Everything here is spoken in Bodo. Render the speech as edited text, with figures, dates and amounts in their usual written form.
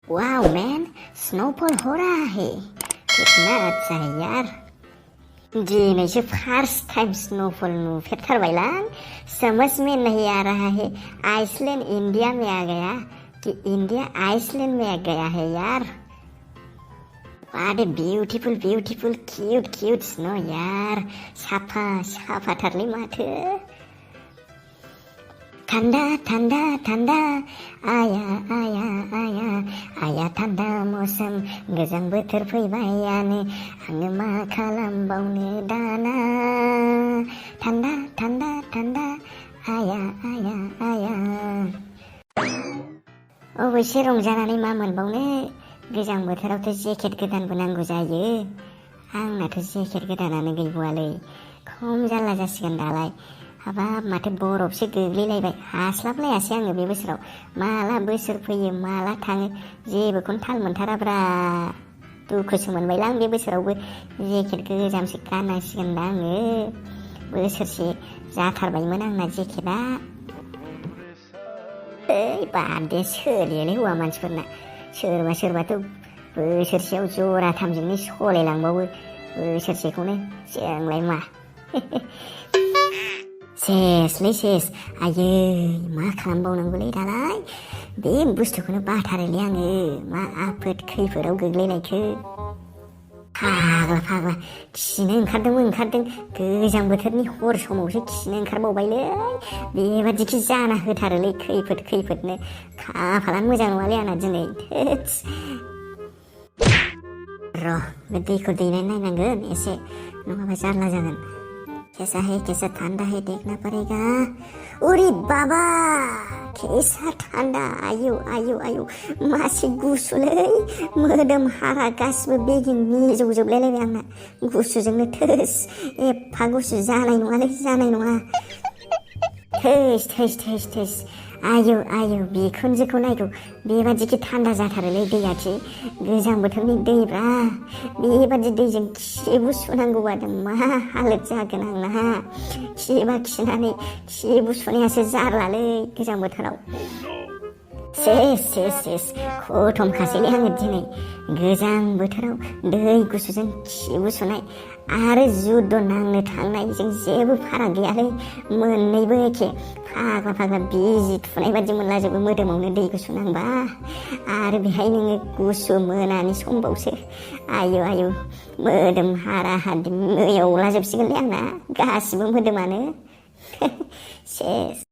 वाओ मैन, स्नोफॉल हो रहा है। कितना अच्छा है यार। दिनैसो फर्स्ट टाइम स्नोफॉल नुफेरथारबायलां। समझ में नहीं आ रहा है आइसलैंड इंडिया में आ गया कि इंडिया आइसलैंड में आ गया है यार। What a beautiful beautiful cute cute snow यार। साफा साफाथारलै माथो। थान्दा थान्दा थान्दा आया आया आया आया थान्दा मौसम गोजां बोथोर फैबायानो आङो मा खालामबावनो दाना। थान्दा थान्दा थान्दा आया आया आया। अबयसे रंजानानै मा मोनबावनो, गोजां बोथोरावथ' जेकेट गोदानबो नांगौ जायो। आंनाथ' जेकेट गोदानानो गैबावालै, खम जारला जासिगोन दालाय। हाबाब माथो बरफसो गोग्लैलायबाय। हास्लाबलायासै आङो बे बोसोराव। माला बोसोर फैयो माला थाङो जेबोखौनो थाल मोनथाराब्रा। दुखुसो मोनबायलां बे बोसोरावबो जेकेट गोजामसो गाननांसिगोन दा आङो। बोसोरसे जाथारबायमोन आंना जेकेटआ। ओइ बादे सोलियोलै हौवा मानसिफोरना। सोरबा सोरबाथ' बोसोरसेयाव जराथामजोंनो सलायलांबावो बोसोरसेखौनो। जोंलाय मा सेसलै सेस। आयै मा खालामबावनांगौलै दालाय। बे बुस्थुखौनो बाथारोलै आङो, मा आफोद खैफोदाव गोग्लैनायखो। फाग्ला फाग्ला खिनो ओंखारदों। गोजां बोथोरनि हर समावसो खिनो ओंखारबावबायलै। बेबादिखि जाना होथारोलै खैफोदनो। खाफालानो मोजां नङालै आंना दिनै। थोदस। र' बे दैखौ दैनानै नायनांगोन एसे, नङाबा जारला जागोन। कैसा है, कैसा ठंडा है देखना पड़ेगा। अरे बाबा कैसा ठंडा। आयौ आयौ आयौ मासे गुसुलै। मोदोम हारा गासिबो बेगिं मिजौजोबलायलायबाय आंना गुसुजोंनो। थोस एफा गुसु जानाय नङालै, जानाय नङा। थैस आयौ आयौ बिखुनजोखौ नायगौ, बेबादिखि थान्दा जाथारोलै दैयाखि। गोजां बोथोरनि दैब्रा, बेबादि दैजों खिबु सुनांगौबानो मा हालोद जागोन आंना। खिबा खिनानै खिबु सुनायासो जारलालै गोजां बोथोराव। सेस खथमखासैलै आङो दिनै। गोजां बोथोराव दै गुसुजों खिबु सुनाय आरो जुद' नांनो थांनायजों जेबो फाराग गैयालै। मोननैबो एखे। फाग्ला बिजि थुनाय बादि मोनलाजोबो मोदोमावनो दै गुसु नांबा। आरो बेहाय नोङो गुसु मोनानि समबावसो। आयौ आयौ मोदोम हारा हादि मैयावलाजोबसिगोनलै आंना गासिबो मोदोमानो। सेस।